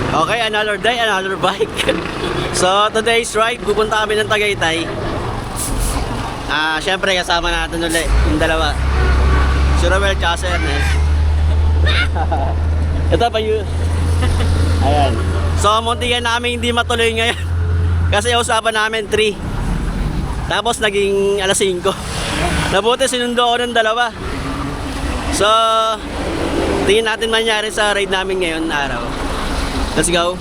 Okay, another day, another bike. So, today's ride, pupunta kami ng Tagaytay. Siyempre, kasama natin ulit yung dalawa. Si Romel tsaka si Ernest. Ito pa yun. Ayan. So, muntikan namin hindi matuloy ngayon. Kasi usapan namin 3. Tapos, naging alas 5. Nabuti, sinundo ako ng dalawa. So, tingin natin mangyari sa ride namin ngayon araw. Let's go.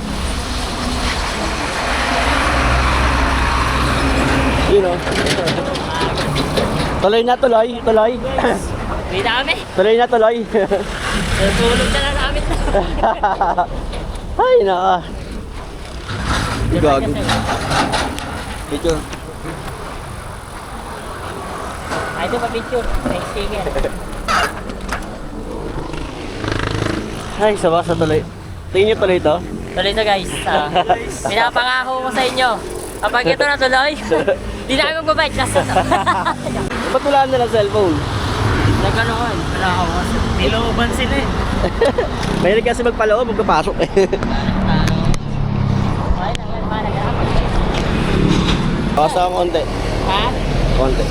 You know. Tuloy na, tuloy. May dami. Tuloy na, tuloy. Tulog na lang namin. Ay, naka. Gago. Picture. Ay, ito pa picture. Next sticker. Ay, sabak sa tuloy. Tingin nyo tuloy ito? Tuloy to guys. Pinapangako ko sa inyo. Kapag ito na tuloy, di na kami magbabike. Ba't wala na lang cellphone? Nagkanoon. Wala ako. Nilooban sila eh. Mahilig kasi magpaloob, magpapasok eh. Okay lang yan. Basta ako konti. Ha? Konti.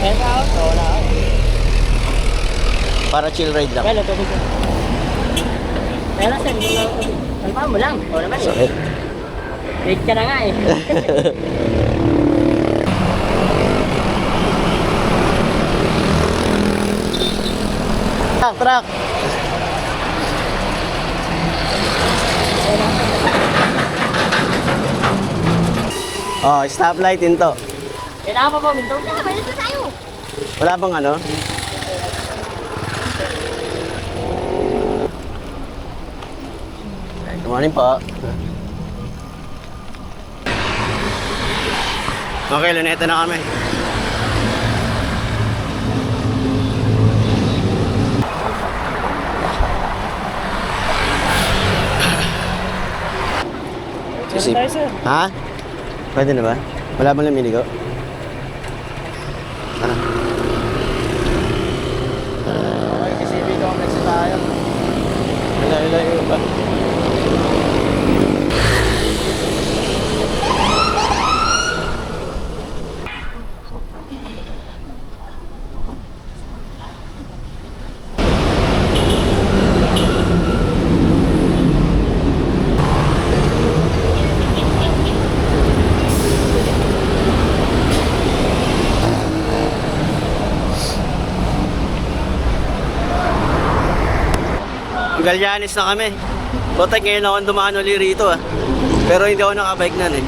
Meron ako? Wala ako. Para chill ride lang. Well, ito dito. Meron sir. Kalpaan mo lang. O naman eh. Sakit. Wait ka na nga eh. Truck. Oh, stoplight into. Kailangan pa po minto. Kailangan pa tayo. Wala bang ano? Good morning po. Okay, luneta na kami. Sisip. Ha? Pwede na ba? Wala bang lamiligo? Ano? Okay, kasi dito ang next tayo. Ilayo ba? Galyanes na kami. Buti ngayon ako dumaan ulit rito ah. Pero hindi ako nakabike na eh.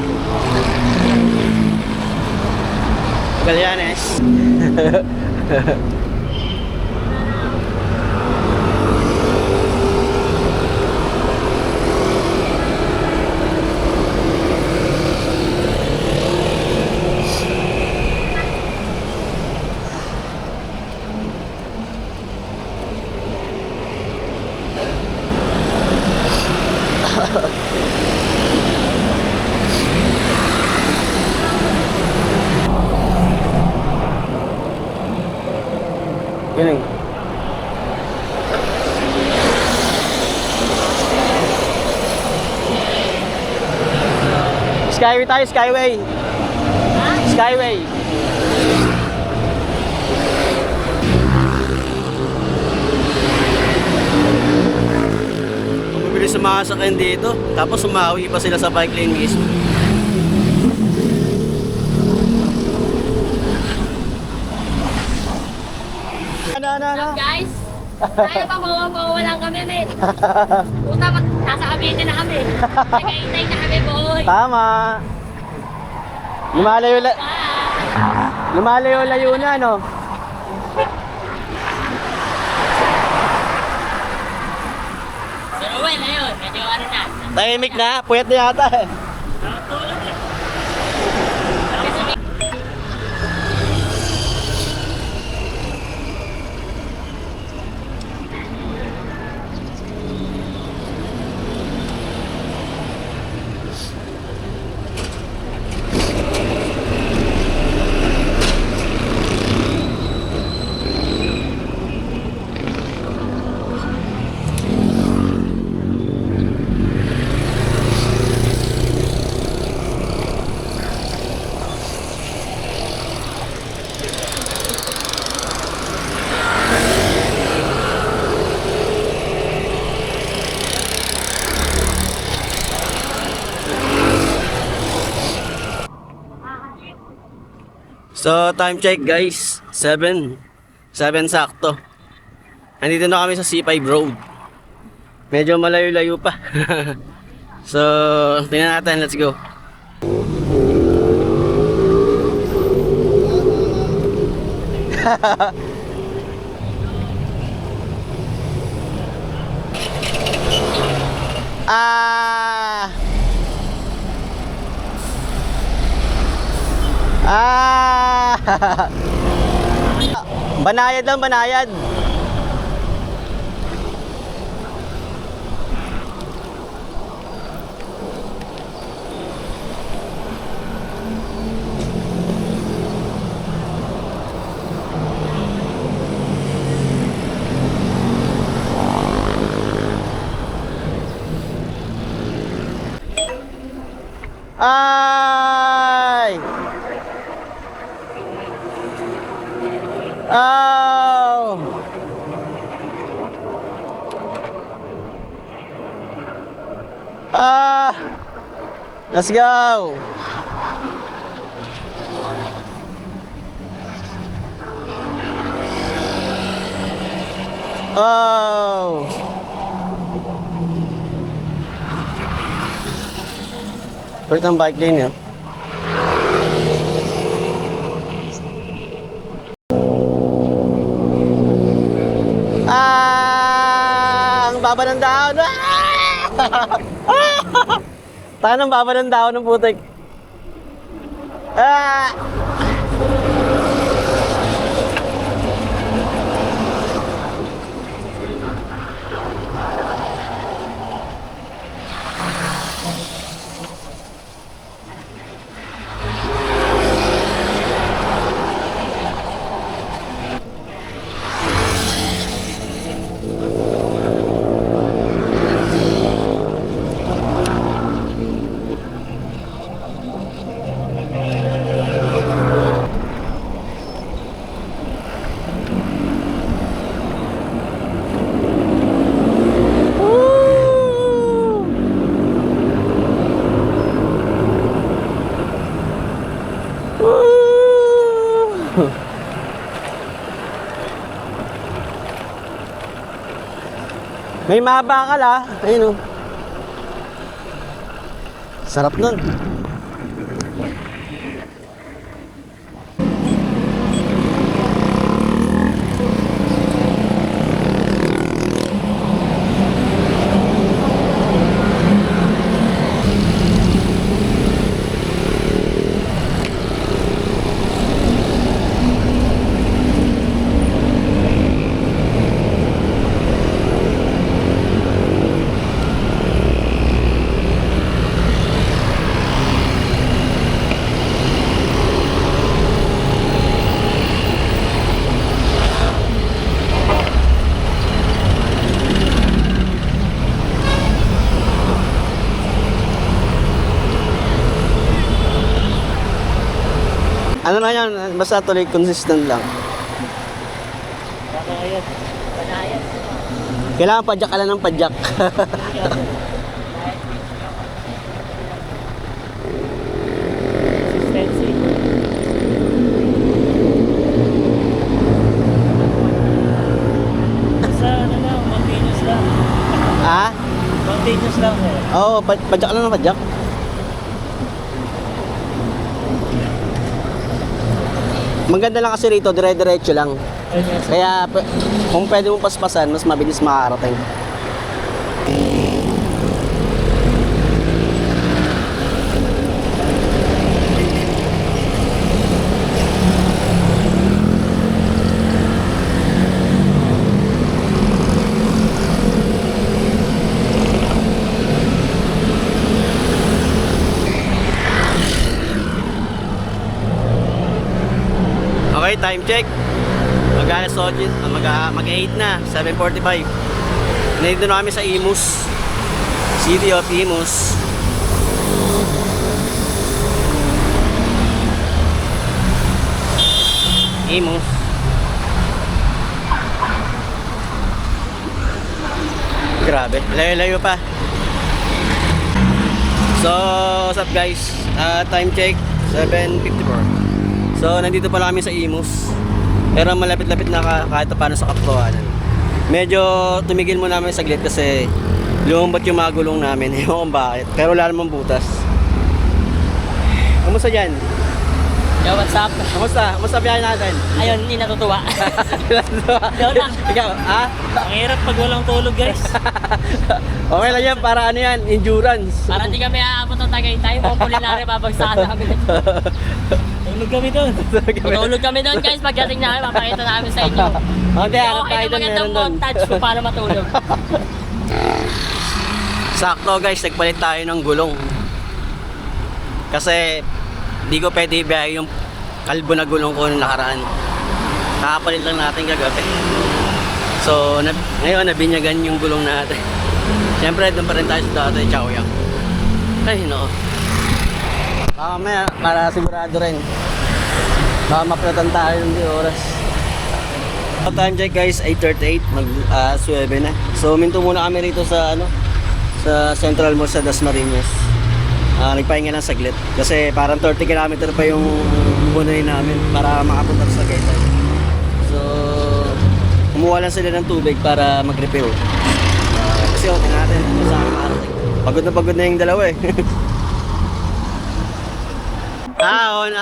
Galyanes. Galing. Skyway tayo, Skyway. Skyway. Mabilis sa mga sakyan dito. Tapos sumawi pa sila sa bike lane mismo. Ano? Guys, tayo pa bawa lang kami, men. Puta, nasa Cavite na kami. Nag-aintay na kami, boy. Tama. Lumalayo na, no? Pero well, ayun, medyo ano na. Tahimik na, puyat na yata eh. So, time check guys. 7 sakto. Andito na kami sa C5 Road. Medyo malayo-layo pa. So, tingnan natin. Let's go. Ah! Ah! Banayad lang, banayad. Ay! Oh! Ah! Let's go! Oh! Where's ang bike lane yun? Ah! Ang baba ng dahon! Ah! Tayo ng baba ng dahon ng putik. Ah! May mabakal ah. Ayun oh. Sarap nun. Ano na yan, basta tuloy consistent lang. Banayad. Banayad. Kailangan padyak ka lang ng padyak. Consistency. Sa ano lang, continuous lang. Ah? Continuous lang sir. Oo, padyak ka lang ng padyak. Maganda lang kasi rito, dire-diretso lang. Kaya kung pwede mong paspasan, mas mabilis makakarating. Okay, time check. Mag-8 na, 7:45. Nandito na kami sa Imus. City of Imus. Imus. Grabe, layo-layo pa. So, what's up guys? Time check, 7:54. So, nandito pala kami sa Imus. Pero malapit-lapit na kahit paano sa Kapkawanan. Medyo tumigil muna namin saglit kasi lumambat yung mga gulong namin. Ewan kung bakit. Pero wala namang butas. Kamusta dyan? Yo, what's up? Kamusta biyahe natin? Ayun, hindi natutuwa. Yo na. Ikaw, ha? Ang hirap pag walang tulog, guys. Okay lang yan, para ano yan, endurance. Para di kami aabot ng Tagaytay, kung kulinari babagsakan namin. Tulog kami doon. Tulog kami doon, guys. Pagdating namin, mapakita namin sa inyo. Okay, hanap Okay tayo na doon, magandang meron doon. montage kung paano matulog. Sakto guys, nagpalit tayo ng gulong. Kasi di ko pwede ibiyahe yung kalbo na gulong ko nung nakaraan. Kakapalit lang natin kagabi. So, ngayon nabinyagan yung gulong natin. Siyempre, doon pa rin tayo sa dati, Chaoyang. Ay, no. Mamaya, para sigurado rin. Baka maplatan tayo ng di oras. Time check guys, 8:38, mag-suwebe na. So, minto muna kami rito sa, sa Central Mall sa Dasmariñas. Nagpahinga lang saglit. Kasi parang 30 km pa yung bunuin namin para makapunta sa Tagaytay. So, kumuha lang sila ng tubig para mag-refill. Kasi tingnan natin kung saan makarating. Pagod na yung dalawa eh. Ahon.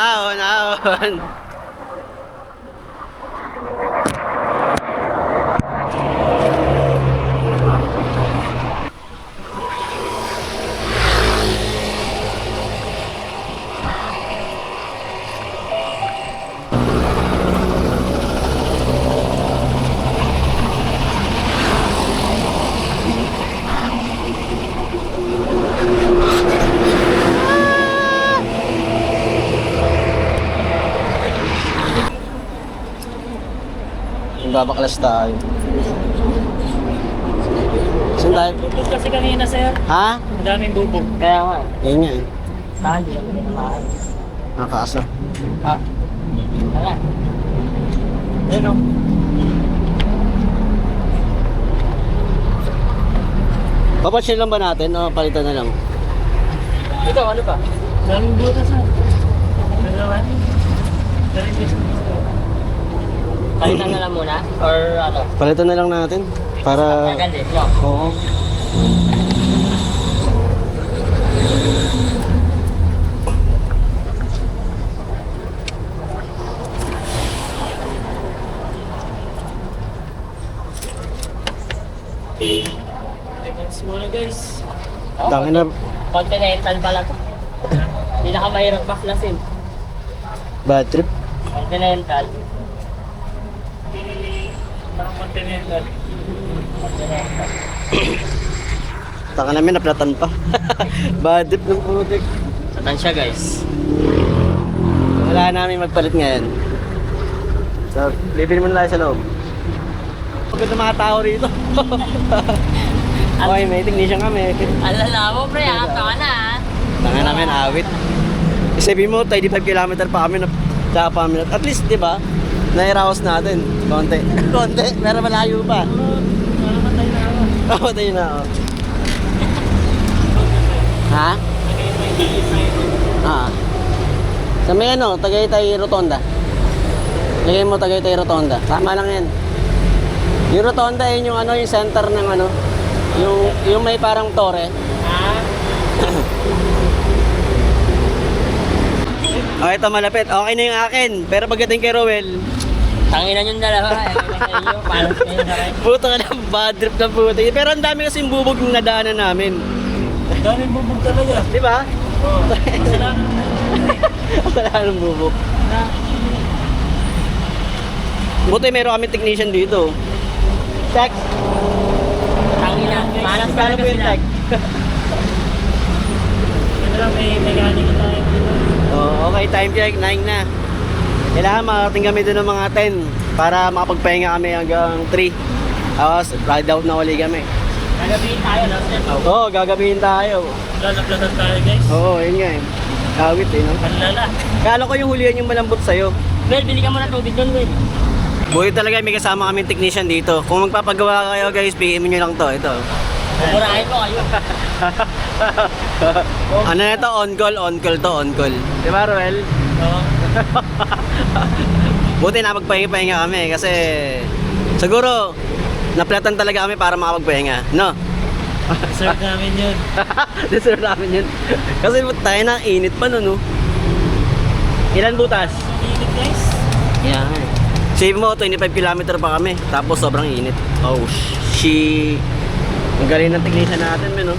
Babaklas tayo. Saan tayo? Bubog kasi kanina, sir. Ha? Ang daming bubog. Kaya nga. Yan nga eh. Saan? Hindi kami naman. Nakakaasa. Ha? Wala. Yan o. Papatsin lang ba natin o palitan na lang? Ito, ano ba? Daming butas ha. Dalawa. Palitan na lang muna? Or ano? Palitan na lang natin. Para... Gaganda, no? Oo. Thanks muna guys. Tangin na. Continental pala to. Hindi na ka mahirap baklasin. Bad trip. Continental. Parang Continental. Continental. Taka namin, naplatan pa. Bad trip ng putik. Satan siya guys. Wala namin magpalit ngayon. So, libre muna tayo sa loob. Pagod na mga tao rito. Okay, may technician kami. Alala mo pre, ka na ha. Tanga namin, awit. Isipin mo, 35 km pa kami na tsaka pa kami. At least, di ba? Nairaos natin. Konti. Konti, pero malayo pa. Nakamatay na ako. Patay na ako. Ha? Sa may Tagaytay Rotonda. Lagay mo Tagaytay Rotonda. Tama lang yan. Yung Rotonda yun yung yung center ng yung may parang tore. Oh, ito malapit. Okay na yung akin. Pero pagdating kay Rowel, Tanginan yung dalawa. Paano kayo na rin? puto ka ng bad trip na puto. Pero ang dami kasing bubog yung nadaanan namin. Daming bubog talaga. Di ba? Oo. Wala nang bubog. Buti meron kami technician dito. Check. Tangina. Malas Paano talaga po yung sila. check? Ito lang may mechanic tayo dito. Oh, okay, time check, 9 na. Kailangan makarating kami doon ng mga 10 para makapagpahinga kami hanggang 3. Tapos, ride out na uli kami. Gagabihin tayo, no? Oo, gagabihin tayo. Lalaplatan tayo, guys. Oo, yun nga eh. Awit eh, no? Panlala. Kala ko yung hulihan yung malambot sa'yo. Well, bili ka muna tubig doon, Will. Buhay talaga, may kasama kami technician dito. Kung magpapagawa kayo guys, PM nyo lang to. Ito. Murahin mo kayo. Ano na ito? On call to, on call. Di ba, Roel? Oo. Buti na magpahinga-pahinga kami kasi siguro naplatan talaga kami para makapagpahinga, no? Deserve namin yun. Deserve namin yun. Kasi tayo na, init pa no, no? Ilan butas? Init guys. Yan. Save mo, 25 km pa kami. Tapos sobrang init. Oh, ang galing ng technician natin, men, no?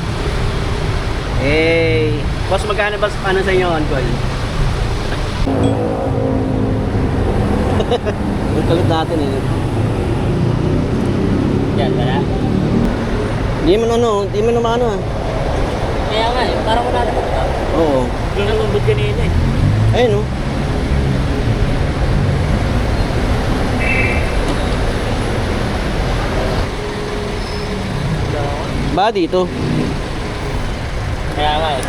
Eh, boss, magkano ba paano sa inyo, Uncle? Ang kalit natin, eh. Yan, wala. Hindi mo naman ano, ah. Kaya nga, parang wala na ba? Oo. Hindi na lumbot kanina eh. Ayun, no? Ba dito? Kaya nga eh.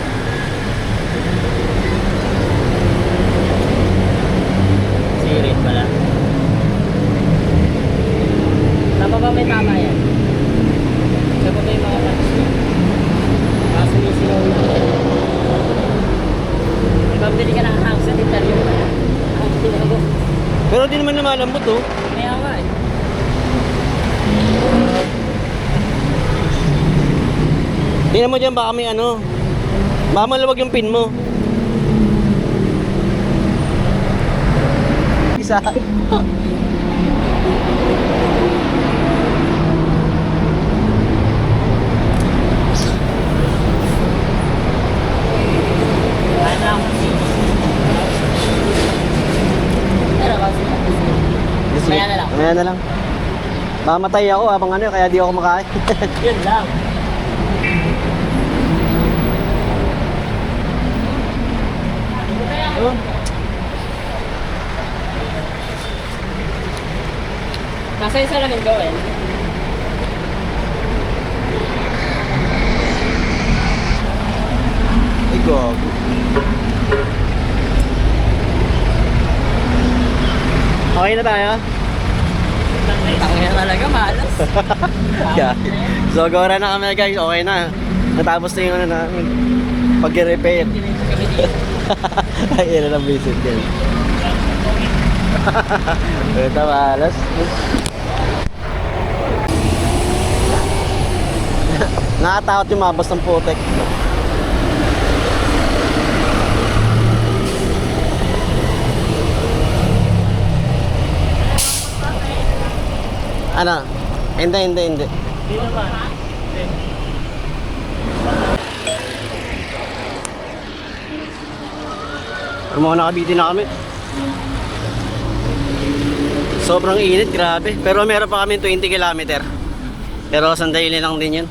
Sirit pala. Tama ba may tama yan? Tama ba yung mga punch niya? Mga sumisigaw na. Ibabili ka ng hangsa sa interview pa yan. Ang tinago. Pero di naman lumalambot, oh. Kaya nga eh. Tingnan mo dyan, baka may ano. Baka maluwag yung pin mo. Isa. Ano? Pero kasi. Maya na lang. Maya na lang. Mamatay ako habang ano, kaya di ako makain. Yun lang. Oh. Nasa isa lang yung gawin. Ay, gago. Okay na tayo? Tangina talaga, malas. Yeah. So, gawara na kami guys. Okay na. Natapos na yung ano namin. Pag-repair. Ay, yun lang visit yan. Ito, malas. Nakatakot yung mabas ng putek. Ano? Hindi. Hindi naman. Mga nakabitin na kami. Sobrang init, grabe. Pero meron pa kami 20 km. Pero sandali lang din yun.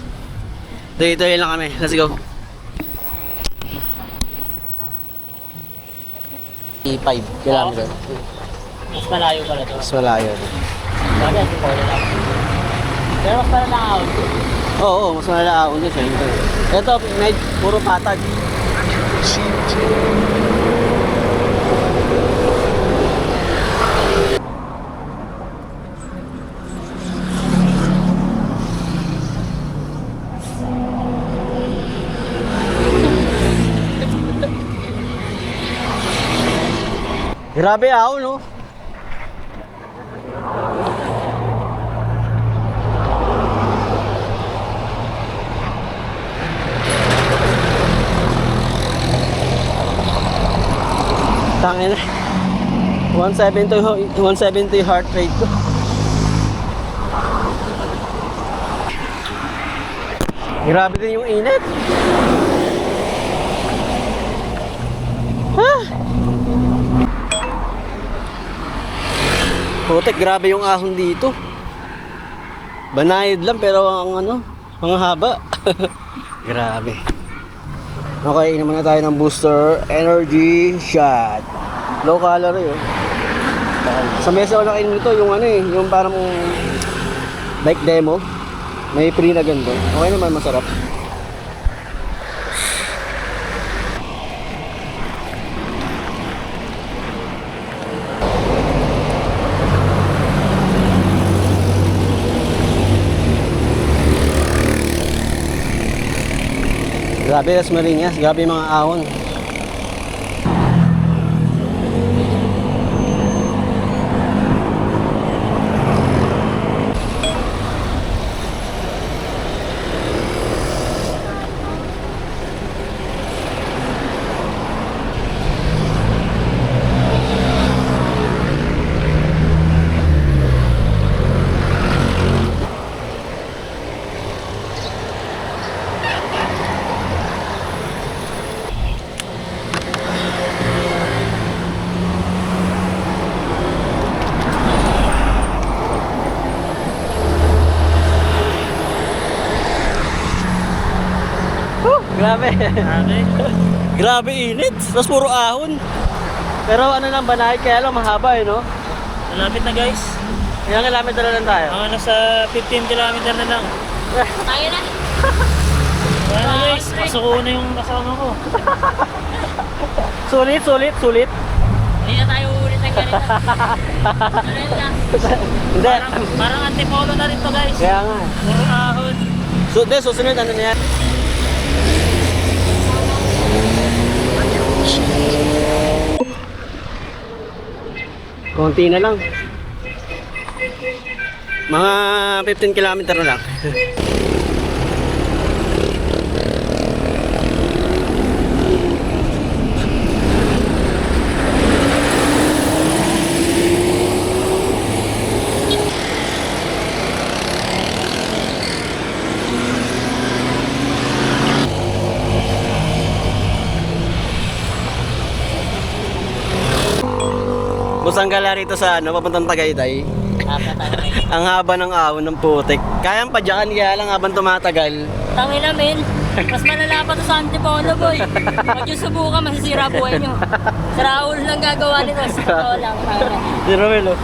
Dito lang kami. Let's go. 5 km. Mas malayo pala to. Mas malayo. Bagay, hindi ko lang. Pero mas pala na-out. Oo, mas malalaon din siya. Ito, puro patag. Grabe ako, no? Tangin na. 170 heart rate ko. Grabe din yung init. Ah! Putek, grabe yung ahon dito. Banayad lang pero ang ano, ang haba. Grabe. Okay, inom muna tayo ng Booster Energy Shot. Low calorie, oh. Sa mesa ko nakainom nito, yung ano eh, yung parang bike demo. May free na ganito. Okay naman, masarap. Grabe, Las Marinas. Grabe yung mga ahon. Grabe. Grabe. Grabe init. Tapos puro ahon. Pero ano lang, banahid kaya lang mahaba eh, no? Malapit na guys. Ilang kilometer na lang tayo? Mga nasa 15 kilometer na lang. Tayo na. Wala na guys, masuko na yung kasama ko. Sulit, sulit, sulit. Hindi na tayo ulit ng ganito. Ganito lang. Hindi. Parang antipolo na rin to guys. Kaya nga. Puro ahon. Susunod, ano na yan? Konti na lang. Mga 15 kilometer na lang. Busang gala rito sa ano, papuntang Tagaytay. Ang haba ng ahon ng putik. Kayang padyakan kaya lang habang tumatagal. Tangin namin. Mas malala pa to sa antipolo boy. Pag yung subukan, masisira buhay nyo. Si Raul lang gagawa nito. Sa totoo lang. Si Romelo.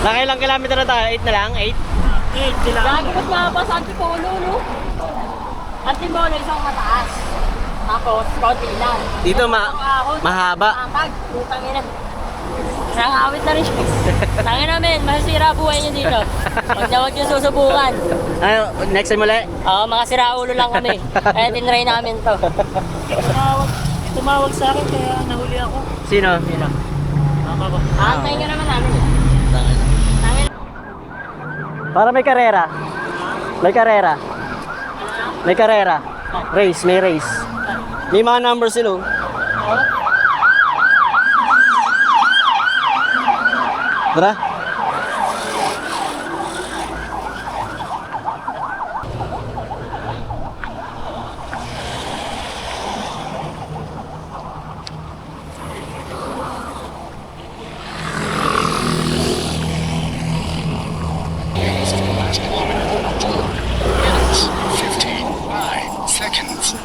Nakailang kilometer na tayo? 8 na lang? 8? 8 sila. Lagi mas mahaba sa antipolo, no? Antipolo isang mataas. Tapos, konti lang. Dito mahaba. Matag. Putang ina. Isang awit na rin siya. Tangin namin, masisira buhay nyo dito. Huwag nyo susubukan. Ano, next time ulit? Oo, mga siraulo lang kami. Kaya tinry namin to. Tumawag sa akin kaya nahuli ako. Sino? Ako ba? Aantayin ka naman namin. Tangin. Para may karera. May karera. May karera. Race, may race. May mga numbers sila. Tara. Last kilometer. 15 seconds.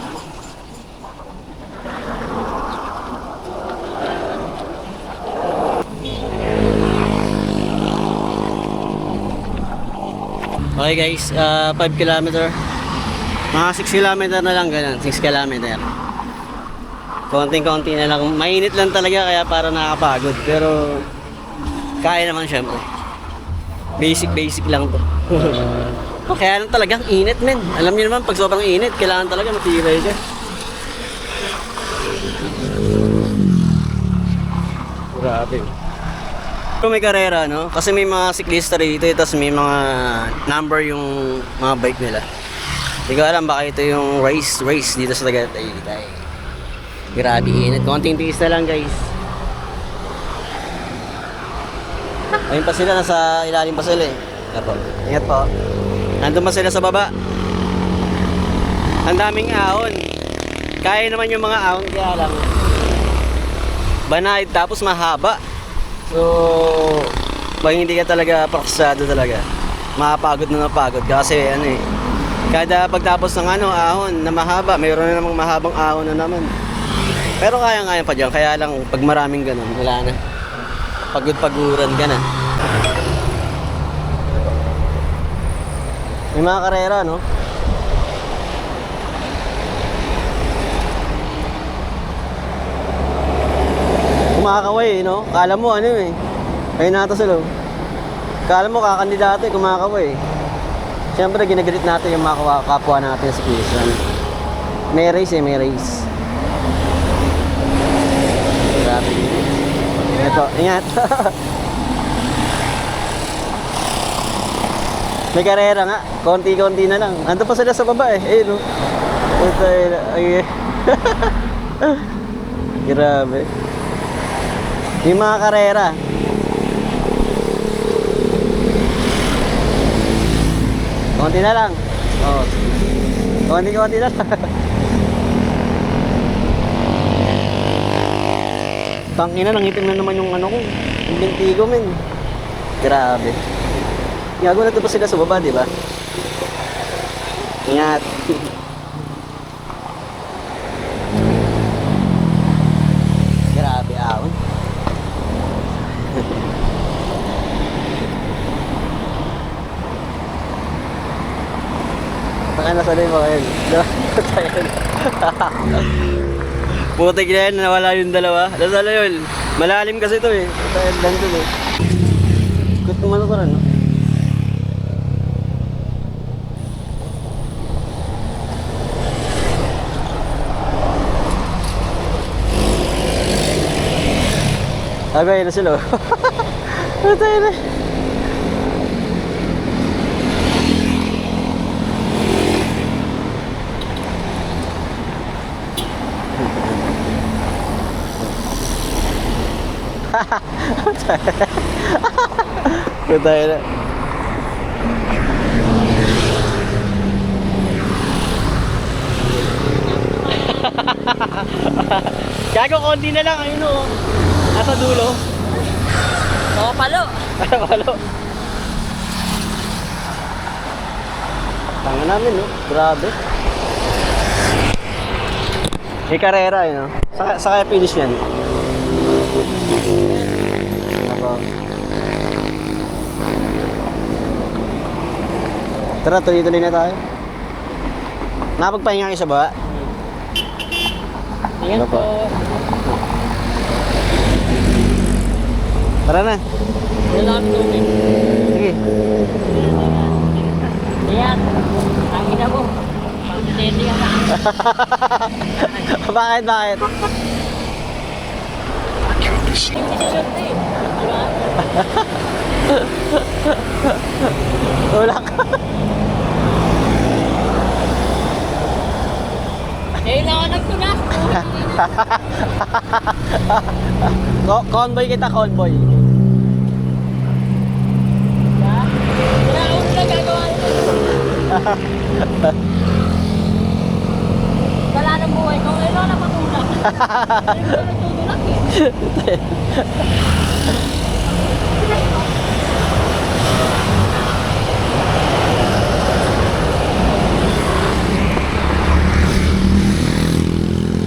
Okay guys, 5 kilometer. Mga 6 kilometer na lang ganun, 6 kilometer. Konting-konti na lang. Mainit lang talaga kaya para nakakapagod. Pero kaya naman syempre. Basic lang to. Kaya lang talagang init men. Alam niyo naman pag sobrang init, kailangan talaga matibay ka. Grabe. Pero may karera, no? Kasi may mga siklista rito, tapos may mga number yung mga bike nila. Hindi ko alam, baka ito yung race dito sa Tagaytay. Grabe init. Konting tiis na lang, guys. Ayun pa sila, nasa ilalim pa sila eh. Ingat po. Ingat po. Nandun pa sila sa baba. Ang daming ahon. Kaya naman yung mga ahon, kaya lang. Banayad tapos mahaba. So, pag hindi ka talaga praksado talaga, mapagod na napagod. Kasi ano eh, kada pagtapos ng ano, ahon na mahaba, mayroon na namang mahabang ahon na naman. Pero kaya-kaya pa dyan, kaya lang pag maraming ganun, wala na. Pagod-paguran ka na. May mga karera, no? Kumakaway, no? Kala mo ano eh. Ayun nata sila. Kala mo kakandidato eh, kumakaway. Siyempre ginagalit natin yung mga kapwa natin sa Quezon. May race eh, may race. Grabe. Ito, ingat. May karera nga, konti-konti na lang. Ando pa sila sa baba eh. Ayun, no? Ito, ay. Grabe. Yung mga karera. Konti na lang. Oh. Konti-konti na lang. Tangina, nangitim na naman yung ano ko. Yung binti ko, men. Grabe. Gago na ito pa sila sa baba, di ba? Ingat. Putik na yan, nawala yung dalawa. Nasaan na yun? Malalim kasi ito eh. Tayo lang dun eh. Kut naman ako rin, no? Agay na sila. Tayo na. Tayo na. Gago, konti na lang. Ayun o. Nasa dulo. Oo, palo. Palo. Tanga namin, no? Grabe. May karera, yun, no? Sa kaya finish yan. Tara, tuloy-tuloy na tayo. Nakapagpahinga kayo sa baba? Ayan Ano po? po. Tara na. Wala ang tubig. Sige. Ayan. Ang ina mo. Pagtete ka na. Bakit? Bakit? Wala ka. Kailangan nagtunas. Convoy kita, convoy. Wala akong nagagawa nito. Wala ng buhay ko. Ngayon na patulak. Ngayon na tutulak eh.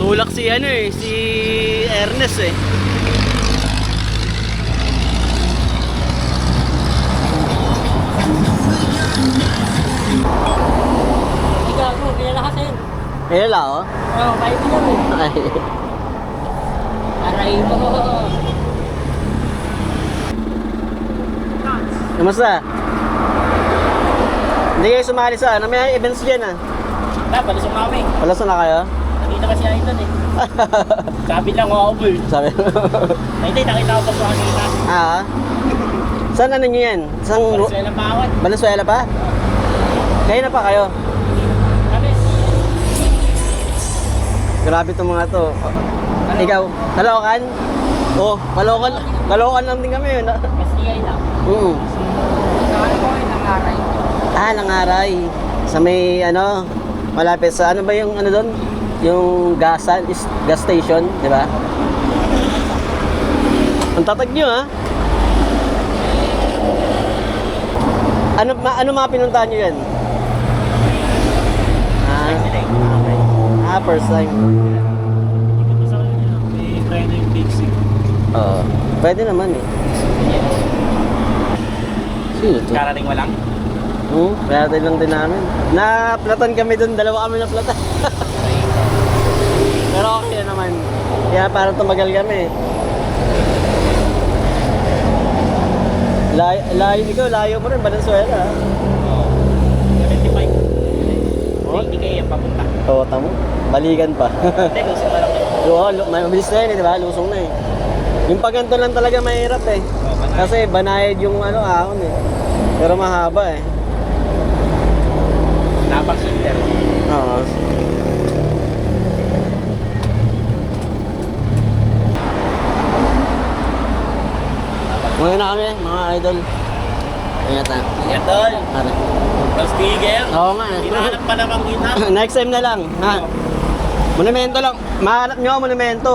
Tulak si ano eh, si Ernest eh. Ikaw mo, pinalakasin. Kaya oh. Oo, kayo mo yun eh. Ay. Aray mo. Kamusta? Hindi kayo sumali sa ano, may events dyan ah. Palusong na kami. Palas na kayo? Nakita kasi ay ito eh. Sabi lang ako eh. Sabi. Hindi, nakita ko pa sa kanina. Ah. Saan ano nyo yan? Saan? Valenzuela Pawat. Valenzuela pa? Kayo na pa kayo? Kami. Grabe itong mga to. Ikaw, Caloocan? Oo, Caloocan. Caloocan lang din kami yun. Kasi kayo lang. Ano ko ay nangaray? Ah, Langaray. Sa may ano, malapit sa ano ba yung ano doon? Yung gas station, di ba? Ang tatag nyo ha? Ano mga pinuntahan nyo yan? First time. May try na yung basic. Oo. Pwede naman eh. Sino to? Karating mo lang? Kaya lang din namin. Na-platan kami doon, dalawa kami na-platan. Pero okay naman. Kaya parang tumagal kami. Layo ikaw, layo mo rin, Valenzuela. Oo. 75. Oh? Hindi kayo yung papunta. Oo, tamo. Balikan pa. Hindi, gusto mo lang yun. Oo, mabilis na yun, di ba? Lusong na eh. Yung paganto lang talaga mahirap eh. Kasi banayad yung ano, ahon eh. Pero mahaba eh. Napag-inter. Oo. Ngayon na kami, mga idol. Ingat na. Ingat doon. Are. Tapos tigil. Oo nga eh. Hinahanap pa naman kita. Next time na lang. Ha? Monumento lang. Mahanap nyo ako monumento.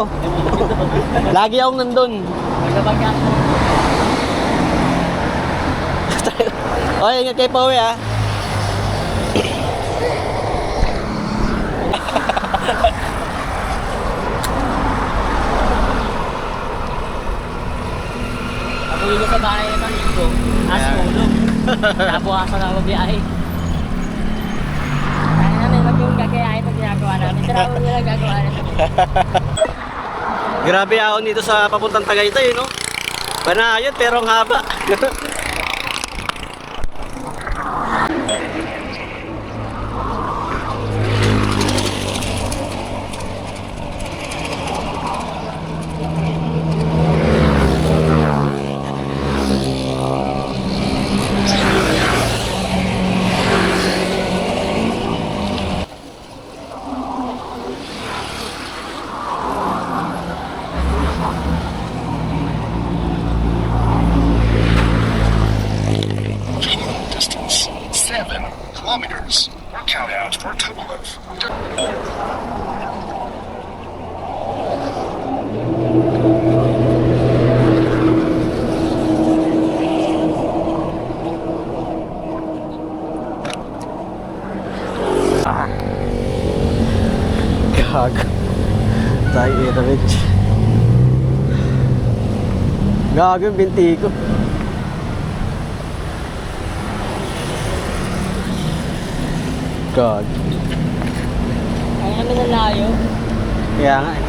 Lagi akong nandun. Magkabagyan. Okay, ingat kayo pa uwi ha. Pag-uwi ko sa bahay ng linggo, tulog. Nabukasan ako biyahe. Kaya na may mag-yung kakayain tayo pag ginagawa namin. Sarap mo lang gagawa namin. Grabe ako dito sa papuntang Tagaytay, no? Banayad pero ang haba. Total distance 7 kilometers. Work out for a total of Gago. Tayo ito, bitch. Gago yung binti ko. God. Ang kami na layo. Kaya nga eh.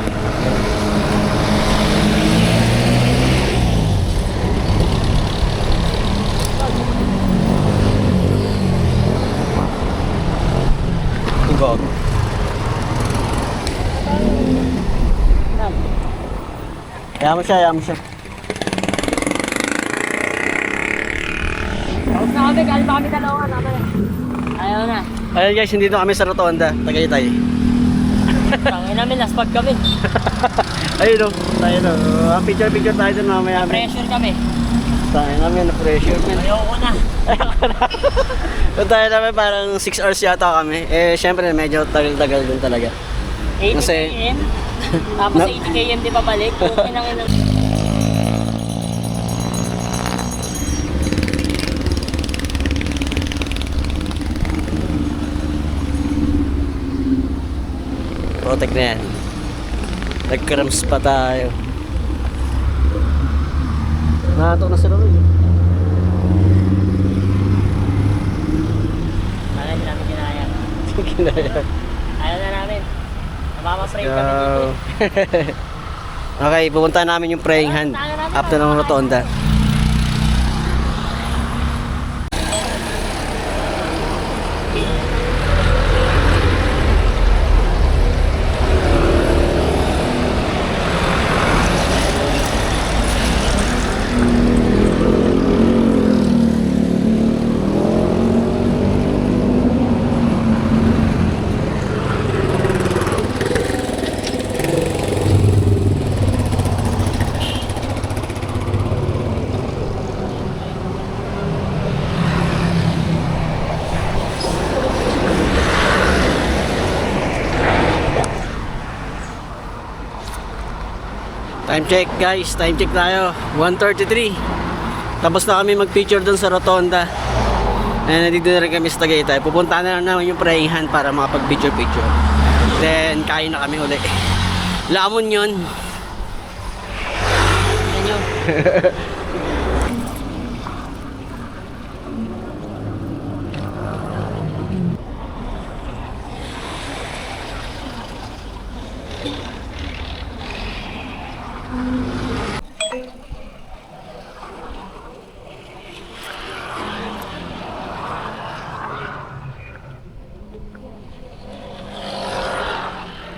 God. Ayaw mo siya, ayaw mo siya. Huwag na kami, galing pa kami dalawa naman. Ayaw na. Ayun guys, hindi kami sa Rotonda, Tagaytay. Tangin namin, naspag kami. Ayun o, tayo no. Picture tayo dun mamaya. Pressure kami. Tayo namin, na-pressure man. Ayoko na. Doon tayo namin parang 6 hours yata kami. Eh, syempre medyo tagal-tagal din talaga. 80 Kasi- km. Tapos 80 km di pa balik. Okay nang ina. Protect na yan. Nag-cramps pa tayo. Nakatok na sila rin. Wala, hindi namin kinaya. Kinaya. Ayaw na namin. Namamapray kami dito. Okay, pupunta namin yung praying hand. After ng Rotonda. Time check guys, time check tayo. 1:33. Tapos na kami mag-picture dun sa Rotonda. And nandito na rin kami sa Tagaytay. Pupunta na lang namin yung praying hand para makapag-picture. Then kain na kami uli. Lamon yun. Yan yun.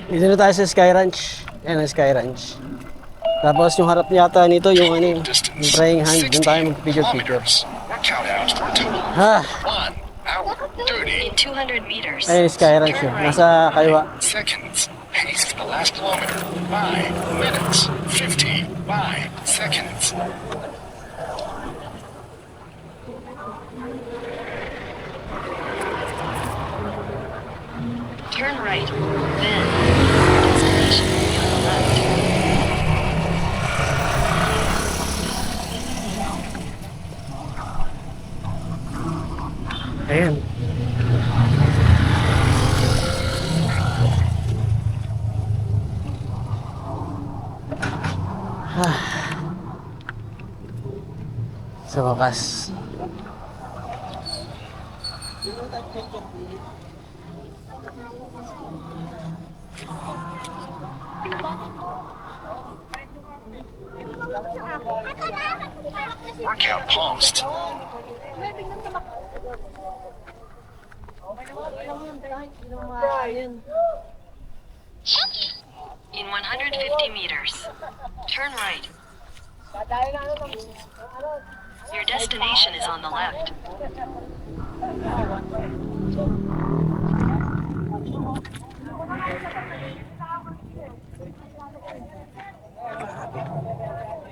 Dito na tayo sa Sky Ranch. Yan ang Sky Ranch. Tapos yung harap yata nito yung ano yung praying hand. Doon tayo mag-picture. kilometers. Work out for a total Ha! of 1 hour 30 In 200 meters. Ayun yung Sky Ranch yun. Nasa kaliwa. seconds. Pace for the last kilometer. 5 minutes. 55 seconds. Turn right. Then, destination will be on the left. Ayan. Sa wakas. Workout paused. In 150 meters, turn right. Your destination is on the left.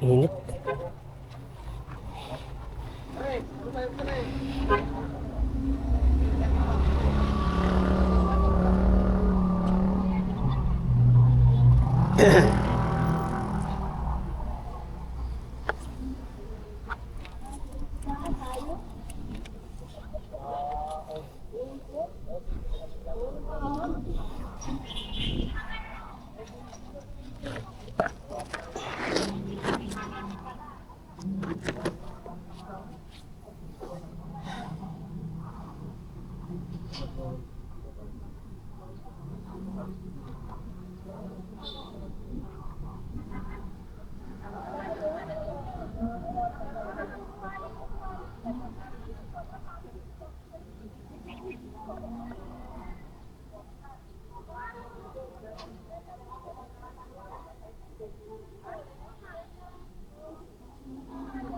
Init.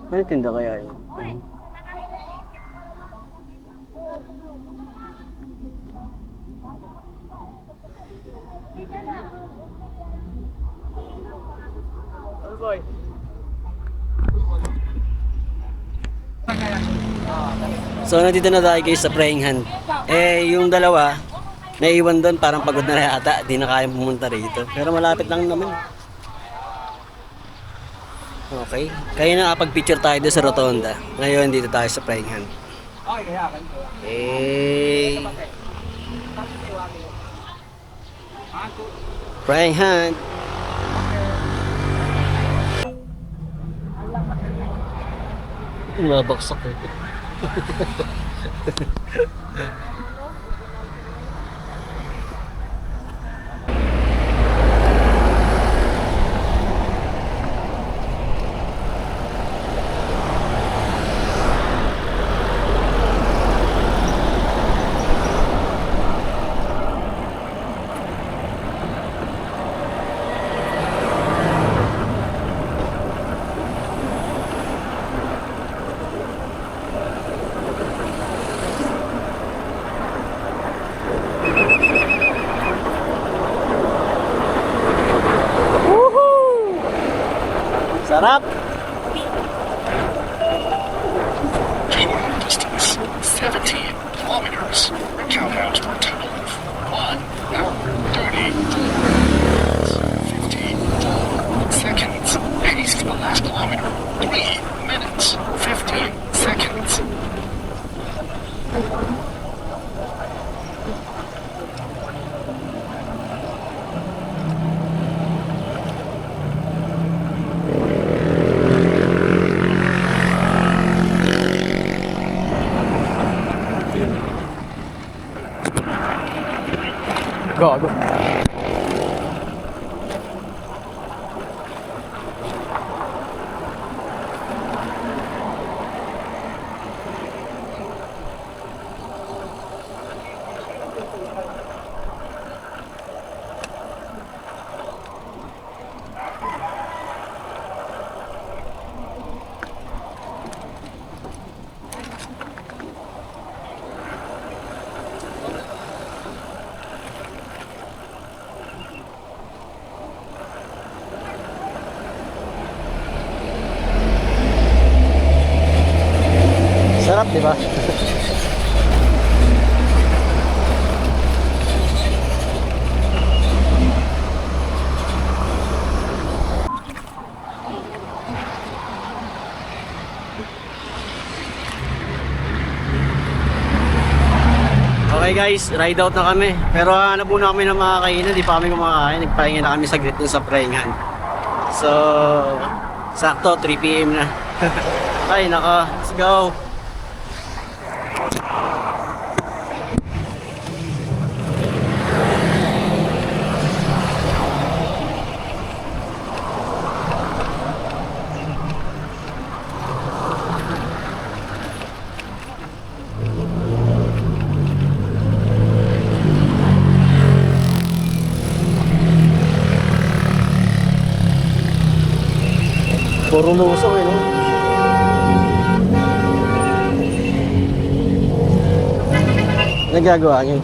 Ano tinda kaya yun? So nandito na tayo guys sa praying hand. Yung dalawa, naiwan doon, parang pagod na yata, di na kaya pumunta rito. Pero malapit lang naman. Okay, kaya nakapag-picture tayo doon sa rotonda. Ngayon dito tayo sa praying hand. Praying hand. Nabaksak eh. Sarap! Total distance 17 kilometers. Countdowns for a total of 1 hour 30 54 seconds. Pace for the last kilometer 3 minutes 15 seconds. Gago. Sarap, di ba? Okay guys, ride out na kami. Pero hanap muna kami ng mga kainan, di pa kami kumakain. Nagpahinga na kami saglit dun sa prahingan. So, sakto, 3 PM na. Ay, naka, let's go. Puro luso eh, no? Nagagawa niyo?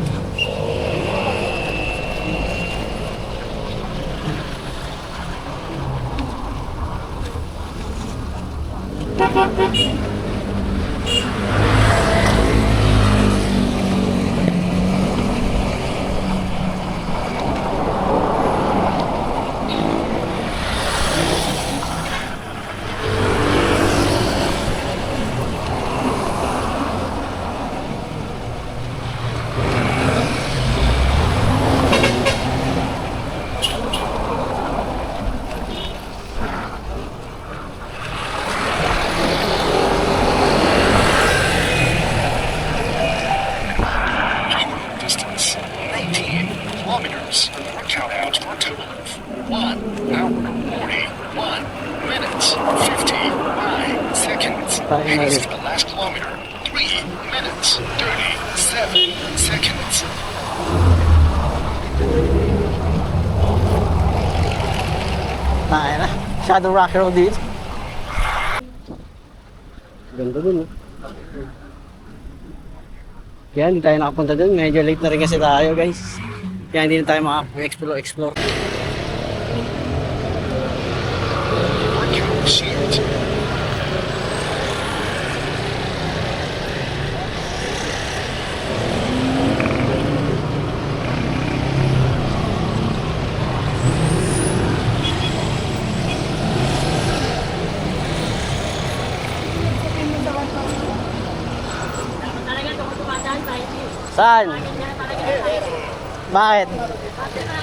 Distance 19 kilometers. Our count out for a total of 1 hour 41 minutes 59 seconds. Pace for the last kilometer 3 minutes 37 seconds. Tayo na. Shadow rock road dito. Ganda dun, eh. Kaya hindi tayo nakapunta dun. Medyo late na rin kasi tayo, guys. Kaya hindi na tayo maka-explore. Our count sheet. Talaga ito kung tumadaan tayo. Saan? Ganyan talaga tayo. Bakit? Bakit tayo?